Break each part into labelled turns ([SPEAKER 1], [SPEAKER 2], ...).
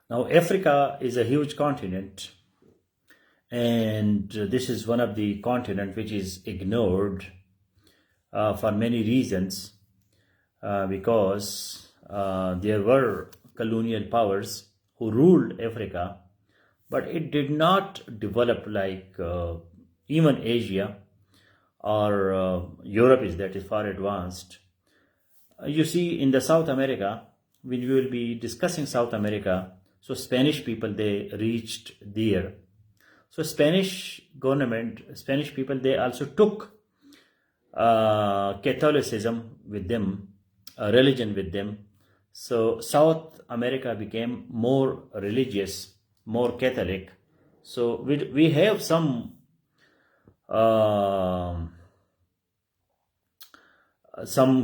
[SPEAKER 1] Now, Africa is a huge continent, and this is one of the continent which is ignored for many reasons because there were colonial powers who ruled Africa, but it did not develop like even Asia or Europe is that is far advanced. You see, in the South America, when we will be discussing South America, so Spanish people they reached there. So Spanish government, Spanish people they also took Catholicism with them, religion with them. So South America became more religious, more Catholic. So we have some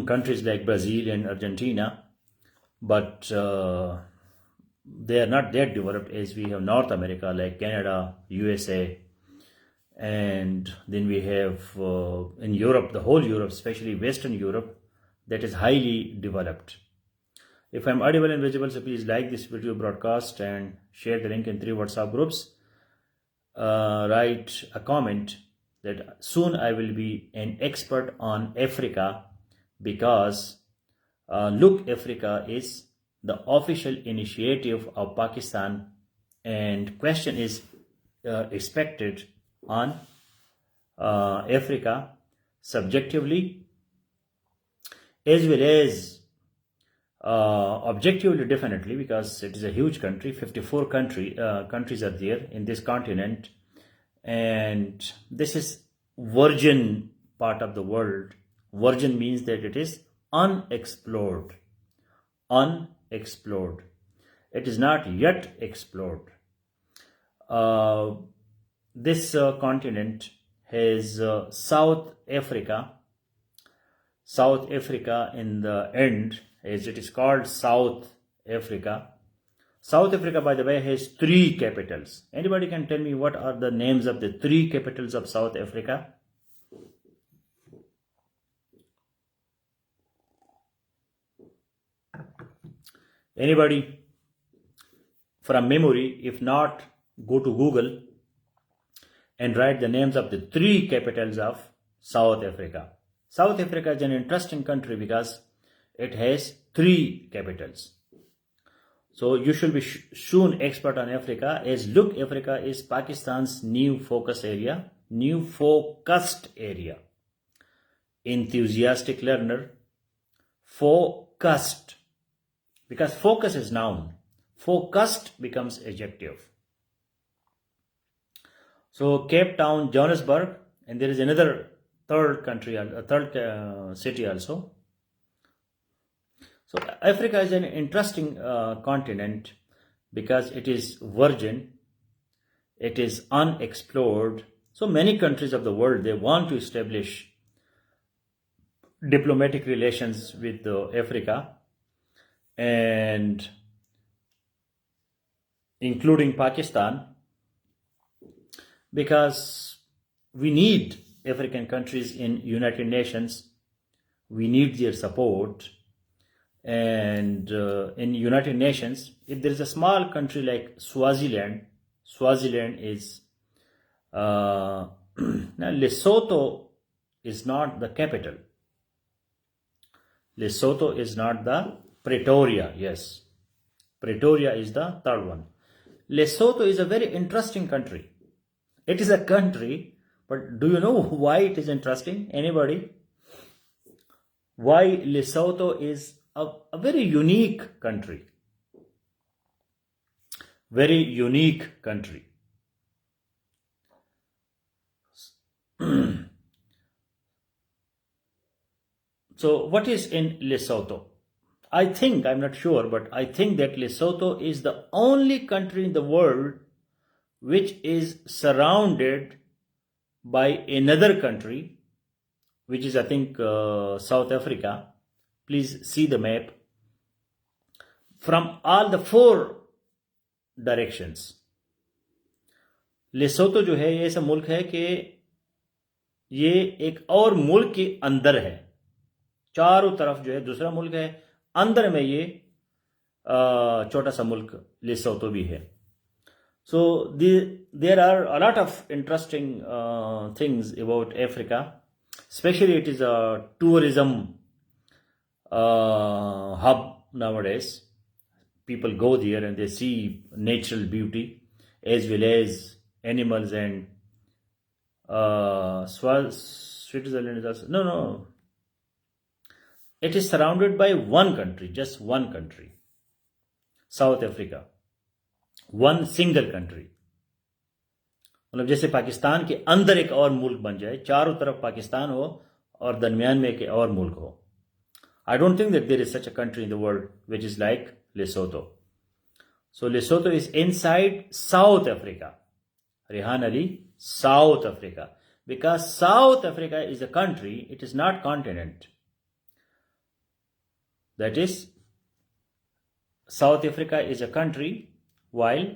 [SPEAKER 1] countries like Brazil and Argentina, but they are not that developed as we have North America like Canada, USA, and then we have in Europe, the whole Europe, especially Western Europe, that is highly developed. If I'm audible and visible, so please like this video broadcast and share the link in 3 WhatsApp groups. Write a comment that soon I will be an expert on Africa because Look Africa is the official initiative of Pakistan, and question is expected on Africa subjectively as well as objectively, definitely, because it is a huge country. 54 countries are there in this continent, and this is virgin part of the world. Virgin means that it is unexplored. Unexplored. It is not yet explored. This continent has South Africa. South Africa in the end, as it is called South Africa. South Africa, by the way, has 3 capitals. Anybody can tell me what are the names of the 3 capitals of South Africa? Anybody from memory? If not, go to Google and write the names of the 3 capitals of South Africa. South Africa is an interesting country because it has 3 capitals. So you should be soon expert on Africa, as Look Africa is Pakistan's new focus area, new focused area. Enthusiastic learner, focused. Because focus is noun, focused becomes adjective. So Cape Town, Johannesburg, and there is another third city also. So Africa is an interesting continent because it is virgin, it is unexplored. So many countries of the world, they want to establish diplomatic relations with Africa, and including Pakistan, because we need African countries in United Nations. We need their support. And in United Nations, if there is a small country like Swaziland is now Lesotho is not the capital. Lesotho is not the Pretoria. Yes, Pretoria is the third one. Lesotho is a very interesting country. It is a country, but do you know why it is interesting? Anybody? Why Lesotho is a very unique country. Very unique country. So what is in Lesotho? I think, I'm not sure, but I think that Lesotho is the only country in the world which is surrounded by another country, which is, I think, South Africa. Please see the map. From all the 4 directions. लेसोतो जो है ये ऐसा मुल्क है कि ये एक और मुल्क के अंदर है, चारों तरफ जो है दूसरा मुल्क है, अंदर में ये छोटा सा मुल्क लेसोतो भी है. So there are a lot of interesting things about Africa. Especially it is a tourism hub nowadays. People go there and they see natural beauty as well as animals and Switzerland is also no. It is surrounded by one country, just one country, South Africa. One single country. मतलब जैसे पाकिस्तान के अंदर एक और मुल्क बन जाए, चारों तरफ पाकिस्तान हो और दरमियान में एक और मुल्क हो. I don't think that there is such a country in the world which is like Lesotho. So Lesotho is inside South Africa. Rehan Ali, South Africa. Because South Africa is a country, it is not continent. That is, South Africa is a country. While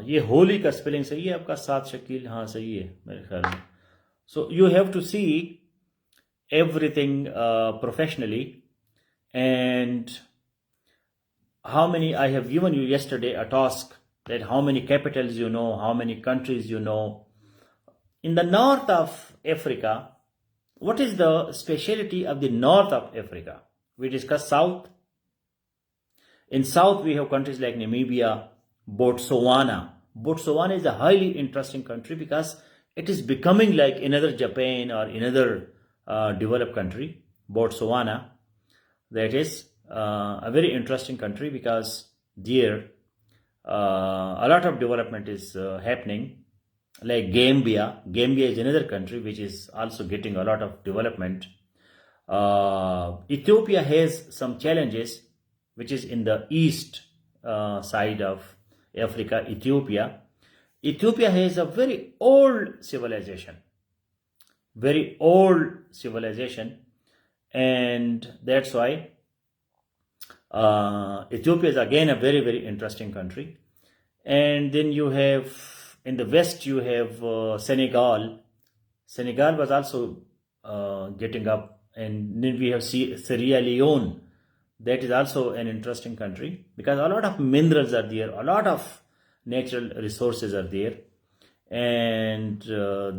[SPEAKER 1] ये होली का spelling सही है आपका, 7 शकील, हाँ सही है मेरे ख्याल में. So you have to see everything professionally. And how many, I have given you yesterday a task that how many capitals you know, how many countries you know. In the north of Africa, what is the speciality of the north of Africa? We discussed south. In south, we have countries like Namibia, Botswana. Botswana is a highly interesting country because it is becoming like another Japan or another developed country. Botswana, that is a very interesting country because there a lot of development is happening. Like Gambia. Gambia is another country which is also getting a lot of development. Ethiopia has some challenges, which is in the east side of Africa, Ethiopia. Ethiopia has a very old civilization. And that's why Ethiopia is again a very, very interesting country. And then you have, in the west, you have Senegal. Senegal was also getting up. And then we have Sierra Leone. That is also an interesting country because a lot of minerals are there, a lot of natural resources are there. And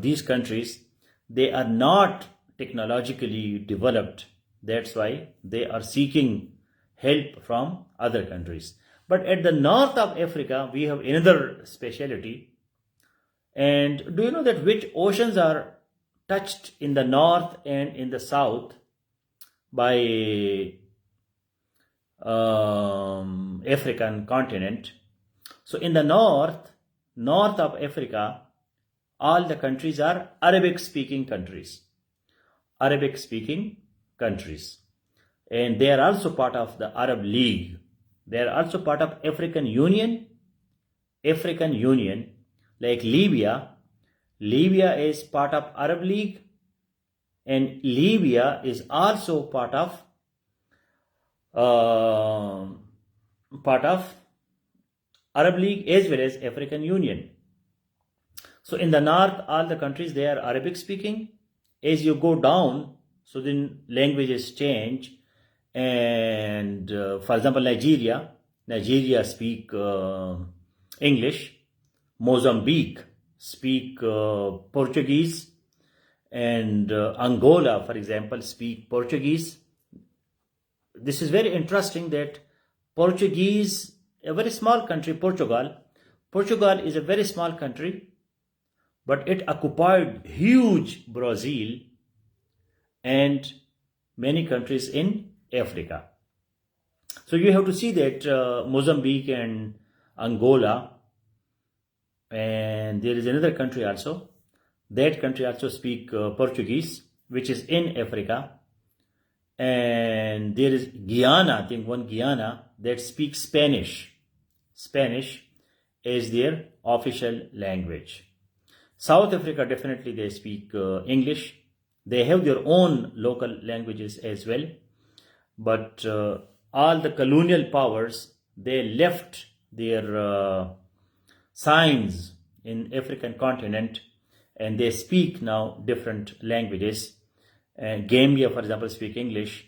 [SPEAKER 1] these countries, they are not technologically developed. That's why they are seeking help from other countries. But at the north of Africa, we have another speciality. And do you know that which oceans are touched in the north and in the south by African continent? So in the north of Africa, all the countries are Arabic speaking countries. And they are also part of the Arab League. They are also part of African Union. Like Libya is part of Arab League, and Libya is also part of Arab League as well as African Union. So in the north, all the countries, they are Arabic speaking. As you go down, so then languages change. And for example, Nigeria speak English. Mozambique speak Portuguese. And Angola, for example, speak Portuguese. This is very interesting that Portuguese, a very small country, Portugal is a very small country, but it occupied huge Brazil and many countries in Africa. So you have to see that Mozambique and Angola, and there is another country also. That country also speak Portuguese, which is in Africa. And there is Guyana, I think one Guyana that speaks Spanish. Spanish is their official language. South Africa, definitely they speak English. They have their own local languages as well. But all the colonial powers, they left their signs in African continent, and they speak now different languages. And Gambia, for example, speak English.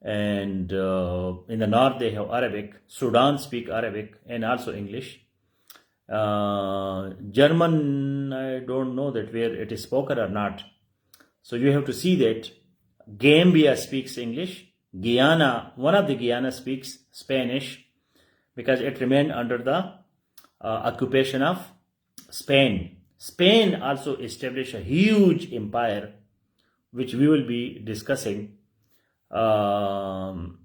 [SPEAKER 1] and in the north they have Arabic. Sudan speak Arabic and also English. German, I don't know that where it is spoken or not. So you have to see that. Gambia speaks English. Guyana, one of the Guyana speaks Spanish because it remained under the occupation of Spain. Spain also established a huge empire, which we will be discussing in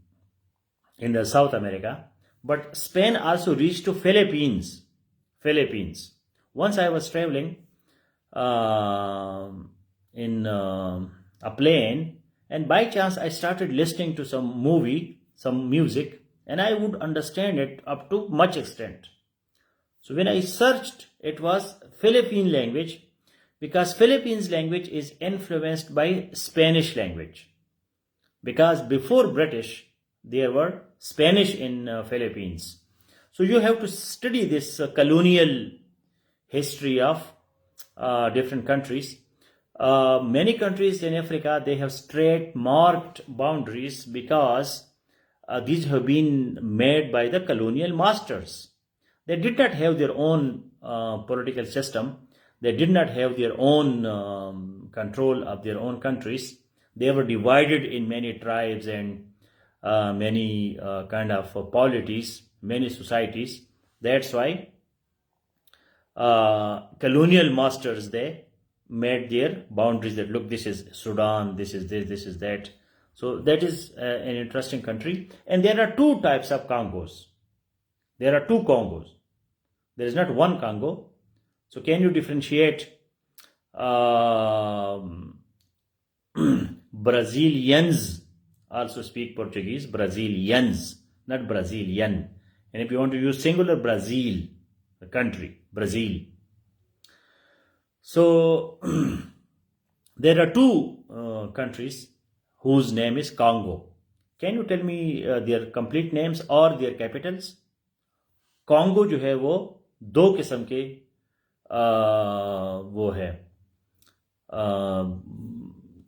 [SPEAKER 1] the South America. But Spain also reached to Philippines. Once I was traveling in a plane, and by chance I started listening to some music, and I would understand it up to much extent. So when I searched, it was Philippine language, because Philippines language is influenced by Spanish language. Because before British, there were Spanish in Philippines. So you have to study this colonial history of different countries. Many countries in Africa, they have straight marked boundaries because these have been made by the colonial masters. They did not have their own political system. They did not have their own control of their own countries. They were divided in many tribes and many kind of polities, many societies. That's why colonial masters, they made their boundaries that, look, this is Sudan, this is this, this is that. So that is an interesting country. And there are two types of Congos. There are two Congos. There is not one Congo. So can you differentiate Brazilians also speak Portuguese, Brazilians, not Brazilian. And if you want to use singular, Brazil, the country, Brazil. So there are two countries whose name is Congo. Can you tell me their complete names or their capitals? Congo जो है वो दो किस्म के वो है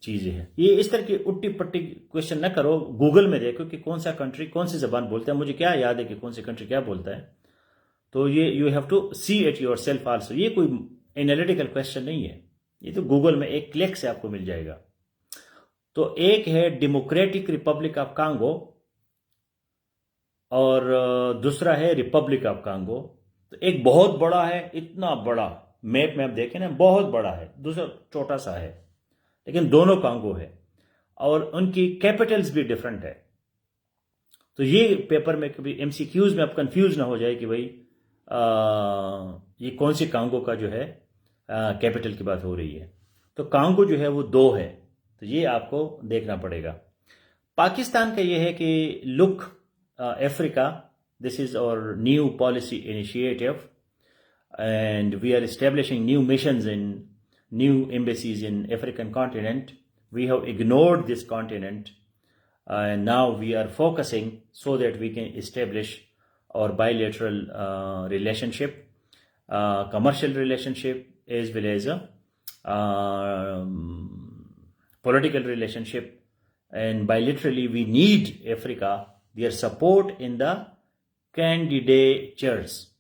[SPEAKER 1] चीज़ें हैं. ये इस तरह की उट्टी पट्टी क्वेश्चन ना करो. गूगल में देखो कि कौन सा कंट्री कौन सी जबान बोलता है. मुझे क्या याद है कि कौन सी कंट्री क्या बोलता है. तो ये you have to see it योर सेल्फ आल्सो. ये कोई एनालिटिकल क्वेश्चन नहीं है. ये तो गूगल में एक क्लिक से आपको मिल जाएगा. तो एक है डेमोक्रेटिक रिपब्लिक ऑफ कांगो और दूसरा है रिपब्लिक ऑफ कांगो. तो एक बहुत बड़ा है, इतना बड़ा मैप में आप देखें ना, बहुत बड़ा है. दूसरा छोटा सा है, लेकिन दोनों कांगो है और उनकी कैपिटल्स भी डिफरेंट है. तो ये पेपर में कभी एमसीक्यूज में आप कंफ्यूज ना हो जाए कि भाई ये कौन सी कांगो का जो है कैपिटल की बात हो रही है. तो कांगो जो है वो दो है. तो ये आपको देखना पड़ेगा. पाकिस्तान का ये है कि look Africa, this is our new policy initiative, and we are establishing new missions in new embassies in African continent. We have ignored this continent, and now we are focusing so that we can establish our bilateral relationship, commercial relationship, as well as a political relationship. And bilaterally, we need Africa, their support in the candidatures.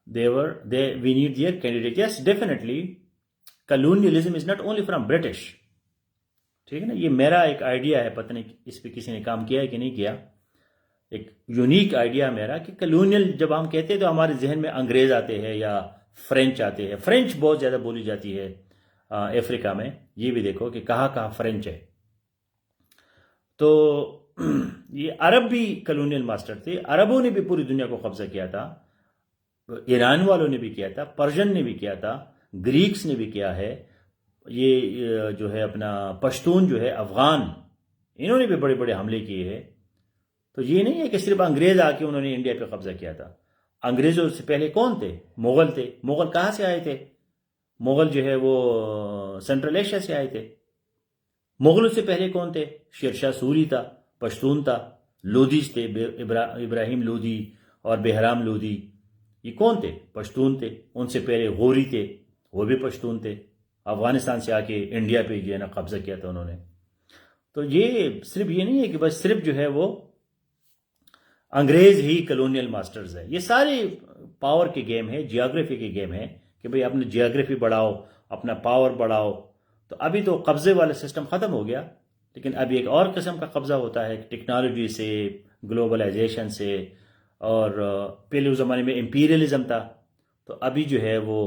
[SPEAKER 1] We need their candidate. Yes, definitely. Colonialism is not only from British. ठीक है ना. ये मेरा एक idea है, पता नहीं इस पे किसी ने काम किया है कि नहीं किया. एक यूनिक आइडिया मेरा कि कलोनियल जब हम कहते हैं तो हमारे जहन में अंग्रेज आते हैं या फ्रेंच आते हैं. फ्रेंच बहुत ज़्यादा बोली जाती है अफ्रीका में. ये भी देखो कि कहाँ फ्रेंच है. तो ये अरब भी कलोनियल मास्टर थे. अरबों ने भी पूरी दुनिया को कब्जा किया था. ईरान वालों ने भी किया था, पर्शियन ने भी किया था, ग्रीक्स ने भी किया है. ये जो है अपना पश्तून जो है अफगान, इन्होंने भी बड़े बड़े हमले किए हैं. तो ये नहीं है कि सिर्फ अंग्रेज आके उन्होंने इंडिया पे कब्जा किया था. अंग्रेजों से पहले कौन थे? मुगल थे. मुगल कहाँ से आए थे? मुगल जो है वो सेंट्रल एशिया से आए थे. मुगलों से पहले कौन थे? शेरशाह सूरी था, पश्तून था, लोधीज थे, इब्राहिम लोधी और बेहराम लोधी. ये कौन थे? पश्तून थे. उनसे पहले गोरी थे, वो भी पश्तून थे. अफगानिस्तान से आके इंडिया पे जो है ना कब्जा किया था उन्होंने. تو یہ صرف یہ نہیں ہے کہ بس صرف جو ہے وہ انگریز ہی کلونیل ماسٹرز ہے. یہ سارے پاور کی گیم ہے, جیوگرافی کی گیم ہے کہ بھئی اپنی جیوگرافی بڑھاؤ, اپنا پاور بڑھاؤ. تو ابھی تو قبضے والا سسٹم ختم ہو گیا, لیکن ابھی ایک اور قسم کا قبضہ ہوتا ہے ٹیکنالوجی سے, گلوبلائزیشن سے. اور پہلے اس زمانے میں امپیریلزم تھا, تو ابھی جو ہے وہ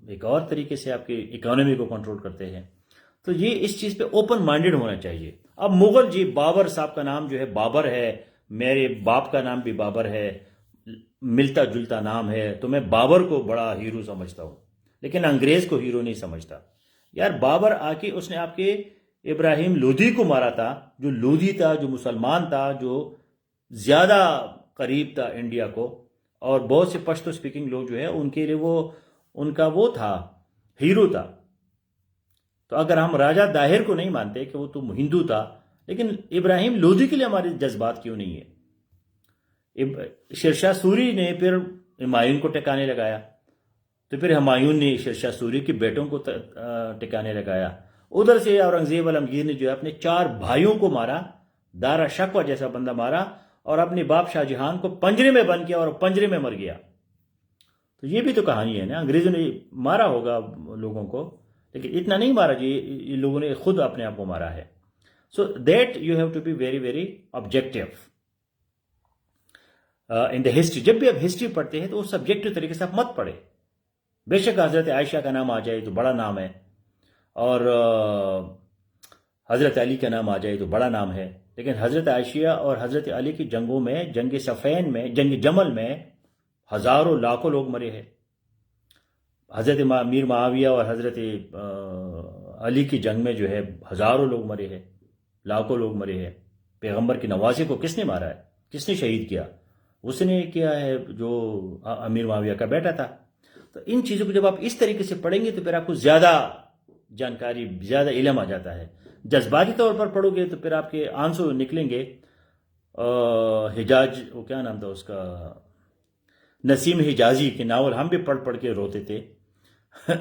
[SPEAKER 1] ایک اور طریقے سے آپ کی اکانومی کو کنٹرول کرتے ہیں. تو یہ اس چیز پہ اوپن مائنڈڈ ہونا چاہیے. اب مغل جی, بابر صاحب کا نام جو ہے بابر ہے, میرے باپ کا نام بھی بابر ہے, ملتا جلتا نام ہے, تو میں بابر کو بڑا ہیرو سمجھتا ہوں, لیکن انگریز کو ہیرو نہیں سمجھتا. یار بابر آ کے اس نے آپ کے ابراہیم لودھی کو مارا تھا, جو لودھی تھا, جو مسلمان تھا, جو زیادہ قریب تھا انڈیا کو, اور بہت سے پشتو سپیکنگ لوگ جو ہے ان کے لیے وہ ان کا وہ تھا, ہیرو تھا. تو اگر ہم راجہ داہر کو نہیں مانتے کہ وہ تو ہندو تھا, لیکن ابراہیم لودھی کے لیے ہمارے جذبات کیوں نہیں ہے؟ شیرشاہ سوری نے پھر ہمایوں کو ٹکانے لگایا, تو پھر ہمایوں نے شیرشاہ سوری کے بیٹوں کو ٹکانے لگایا. ادھر سے اورنگزیب عالمگیر نے جو ہے اپنے 4 بھائیوں کو مارا, دارا شکوہ جیسا بندہ مارا, اور اپنے باپ شاہ جہان کو پنجرے میں بند کیا اور پنجرے میں مر گیا. تو یہ بھی تو کہانی ہے نا, انگریزوں نے مارا ہوگا لوگوں کو, لیکن اتنا نہیں مارا جی, یہ لوگوں نے خود اپنے آپ کو مارا ہے. So that you have to be very very objective in the history. جب بھی آپ ہسٹری پڑھتے ہیں تو اس سبجیکٹو طریقے سے آپ مت پڑھیں. بے شک حضرت عائشہ کا نام آ جائے تو بڑا نام ہے, اور حضرت علی کا نام آ جائے تو بڑا نام ہے, لیکن حضرت عائشہ اور حضرت علی کی جنگوں میں, جنگ صفین میں, جنگ جمل میں ہزاروں لاکھوں لوگ مرے ہیں. حضرت میر معاویہ اور حضرت علی کی جنگ میں جو ہے ہزاروں لوگ مرے ہیں, لاکھوں لوگ مرے ہیں. پیغمبر کی نوازے کو کس نے مارا ہے, کس نے شہید کیا؟ اس نے کیا ہے جو امیر معاویہ کا بیٹا تھا. تو ان چیزوں کو جب آپ اس طریقے سے پڑھیں گے تو پھر آپ کو زیادہ جانکاری, زیادہ علم آ جاتا ہے. جذباتی طور پر پڑھو گے تو پھر آپ کے آنسو نکلیں گے. حجاج, وہ کیا نام تھا اس کا, نسیم حجازی کے ناول ہم بھی پڑھ کے روتے تھے,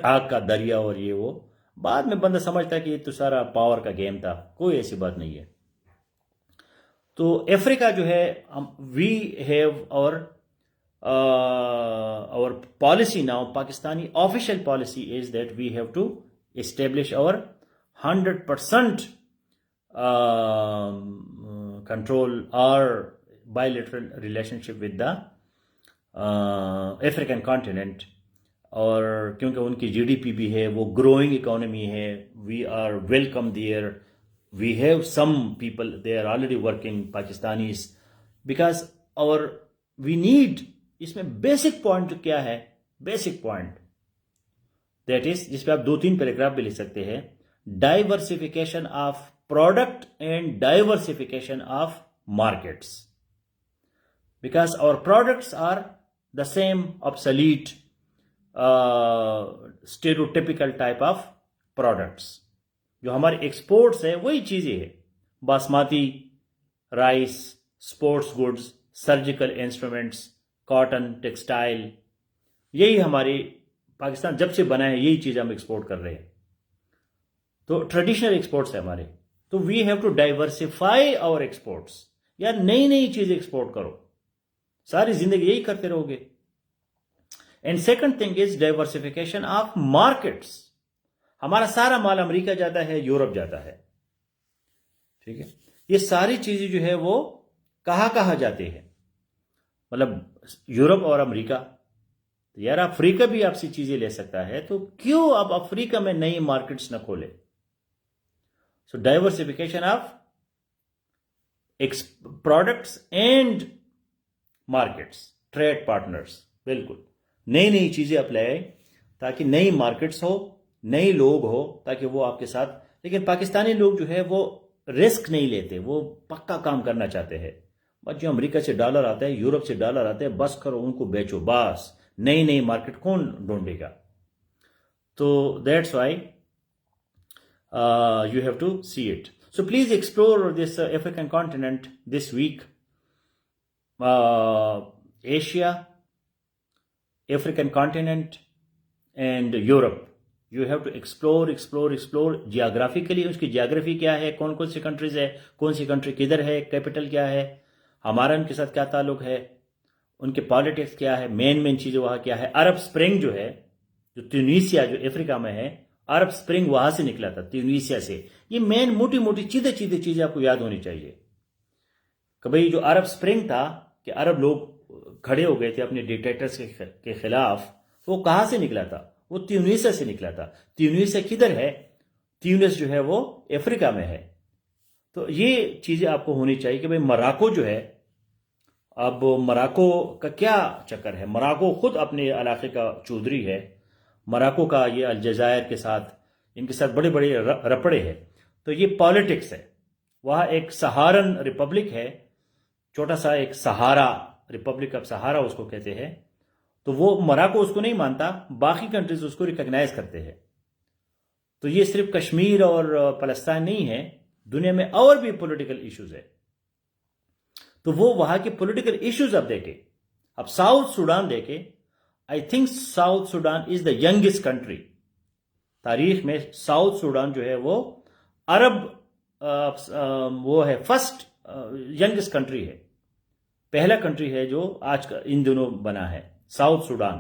[SPEAKER 1] آگ کا دریا اور یہ وہ. بعد میں بندہ سمجھتا ہے کہ یہ تو سارا پاور کا گیم تھا, کوئی ایسی بات نہیں ہے. تو افریقہ جو ہے, we have our policy now, Pakistani official policy is that we have to establish our 100% control our bilateral relationship with the African continent. اور کیونکہ ان کی جی ڈی پی بھی ہے, وہ گروئنگ اکانومی ہے, we are welcome there, we have some people they are already working Pakistanis, because اور we need. اس میں basic point کیا ہے, بیسک پوائنٹ دیٹ از, جس پہ آپ 2-3 پیراگراف بھی لکھ سکتے ہیں, diversification of product and diversification of markets. Because our products are the same obsolete stereotypical type of products. جو ہمارے ایکسپورٹس ہے وہی چیزیں ہیں, basmati rice, sports goods, surgical instruments, cotton, textile, یہی ہماری پاکستان جب سے بنا ہے یہی چیز ہم ایکسپورٹ کر رہے ہیں. تو ٹریڈیشنل ایکسپورٹس ہے ہمارے. تو we have to diversify our exports. یار نئی نئی چیز ایکسپورٹ کرو, ساری زندگی یہی کرتے رہو گے. And second thing is diversification of markets. ہمارا سارا مال امریکہ جاتا ہے, یورپ جاتا ہے, ٹھیک ہے. یہ ساری چیزیں جو ہے وہ کہاں جاتے ہیں, مطلب یورپ اور امریکہ. یار افریقہ بھی آپ سے چیزیں لے سکتا ہے, تو کیوں آپ افریقہ میں نئی مارکیٹس نہ کھولے؟ So diversification of products and markets, trade partners, بالکل نئی نئی چیزیں اپلائیں تاکہ نئی مارکیٹس ہو, نئی لوگ ہو, تاکہ وہ آپ کے ساتھ. لیکن پاکستانی لوگ جو ہے وہ رسک نہیں لیتے, وہ پکا کام کرنا چاہتے ہیں. بس جو امریکہ سے ڈالر آتا ہے, یورپ سے ڈالر آتا ہے, بس کرو ان کو بیچو, بس نئی نئی مارکیٹ کون ڈھونڈے گا؟ تو that's why you have to see it. So please explore this African continent this week. Asia, African continent, and Europe. You have to explore geographically اس کی جیوگرافی کیا ہے, کون کون سی کنٹریز ہے, کون سی کنٹری کدھر ہے, کیپٹل کیا ہے, ہمارا ان کے ساتھ کیا تعلق ہے, ان کے پالیٹکس کیا ہے, مین چیزیں وہاں کیا ہے. عرب سپرنگ جو ہے, جو تیونیسیا جو افریقہ میں ہے, عرب سپرنگ وہاں سے نکلا تھا, تیونیسیا سے. یہ مین موٹی چیزیں چیزیں آپ کو یاد ہونی چاہیے کہ بھئی جو عرب سپرنگ تھا کہ عرب لوگ کھڑے ہو گئے تھے اپنے ڈکٹیٹرز کے خلاف, وہ کہاں سے نکلا تھا؟ وہ تیونیسیا سے نکلا تھا. تیونیسیا کدھر ہے؟ تیونس جو ہے وہ افریقہ میں ہے. تو یہ چیزیں آپ کو ہونی چاہیے کہ بھئی مراکو جو ہے, اب مراکو کا کیا چکر ہے؟ مراکو خود اپنے علاقے کا چودھری ہے. مراکو کا یہ الجزائر کے ساتھ ان کے ساتھ بڑے بڑے رپڑے ہیں. تو یہ پالیٹکس ہے. وہاں ایک سہارن ریپبلک ہے, چھوٹا سا ایک سہارا, ریپبلک آف سہارا اس کو کہتے ہیں. تو وہ مراکو اس کو نہیں مانتا, باقی کنٹریز اس کو ریکگنائز کرتے ہیں. تو یہ صرف کشمیر اور فلسطین نہیں ہے, دنیا میں اور بھی پولیٹیکل ایشوز ہے. تو وہ وہاں کے پولیٹیکل ایشوز اب دیکھیں. اب ساؤتھ سوڈان دیکھیں. I think south Sudan is the youngest country. تاریخ میں ساؤتھ سوڈان جو ہے وہ عرب وہ ہے فرسٹ ینگسٹ کنٹری ہے, پہلا کنٹری ہے جو آج کا ان دنوں بنا ہے, ساؤتھ سوڈان.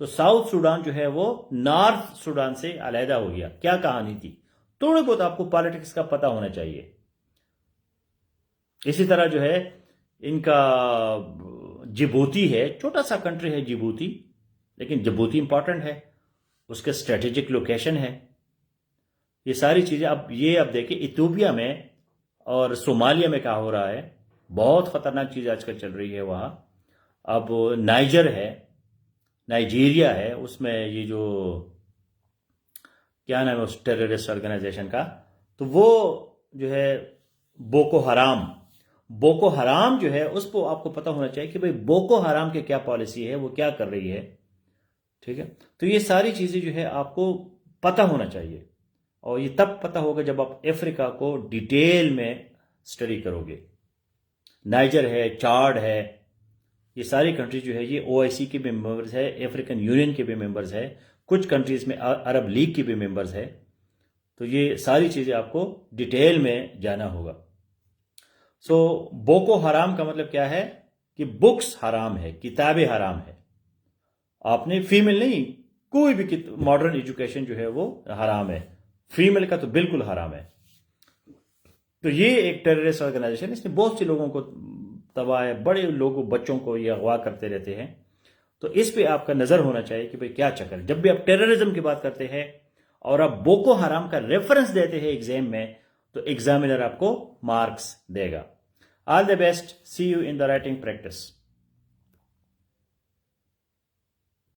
[SPEAKER 1] تو ساؤتھ سوڈان جو ہے وہ نارتھ سوڈان سے علیحدہ ہو گیا. کیا کہانی تھی؟ تھوڑے بہت آپ کو پالیٹکس کا پتہ ہونا چاہیے. اسی طرح جو ہے ان کا جبوتی ہے, چھوٹا سا کنٹری ہے جبوتی, لیکن جبوتی امپورٹنٹ ہے, اس کے اسٹریٹجک لوکیشن ہے. یہ ساری چیزیں اب دیکھیں ایتھوپیا میں اور صومالیہ میں کیا ہو رہا ہے. بہت خطرناک چیز آج کل چل رہی ہے وہاں. اب نائجر ہے, نائجیریا ہے, اس میں یہ جو کیا نام ہے اس ٹیررسٹ آرگنائزیشن کا, تو وہ جو ہے بوکو حرام جو ہے, اس کو آپ کو پتہ ہونا چاہیے کہ بھئی بوکو حرام کے کیا پالیسی ہے, وہ کیا کر رہی ہے. ٹھیک ہے, تو یہ ساری چیزیں جو ہے آپ کو پتہ ہونا چاہیے, اور یہ تب پتہ ہوگا جب آپ افریقہ کو ڈیٹیل میں اسٹڈی کرو گے. نائجر ہے, چاڈ ہے, یہ ساری کنٹری جو ہے یہ OIC کے بھی ممبرز ہے, افریقن یونین کے بھی ممبرز ہے, کچھ کنٹریز میں عرب لیگ کے بھی ممبرز ہے. تو یہ ساری چیزیں آپ کو ڈیٹیل میں جانا ہوگا. سو بوکو حرام کا مطلب کیا ہے کہ بکس حرام ہے, کتابیں حرام ہے. آپ نے فیمیل نہیں, کوئی بھی ماڈرن ایجوکیشن جو ہے وہ حرام ہے, فیمیل کا تو بالکل حرام ہے. تو یہ ایک ٹیررسٹ آرگنائزیشن, اس نے بہت سے لوگوں کو تباہ ہے, بڑے لوگوں بچوں کو یہ اغوا کرتے رہتے ہیں. تو اس پہ آپ کا نظر ہونا چاہیے کہ بھئی کیا چکر. جب بھی آپ ٹیررزم کی بات کرتے ہیں اور آپ بوکو حرام کا ریفرنس دیتے ہیں ایگزام میں, تو ایگزامینر آپ کو مارکس دے گا. All the best, see you in the writing practice.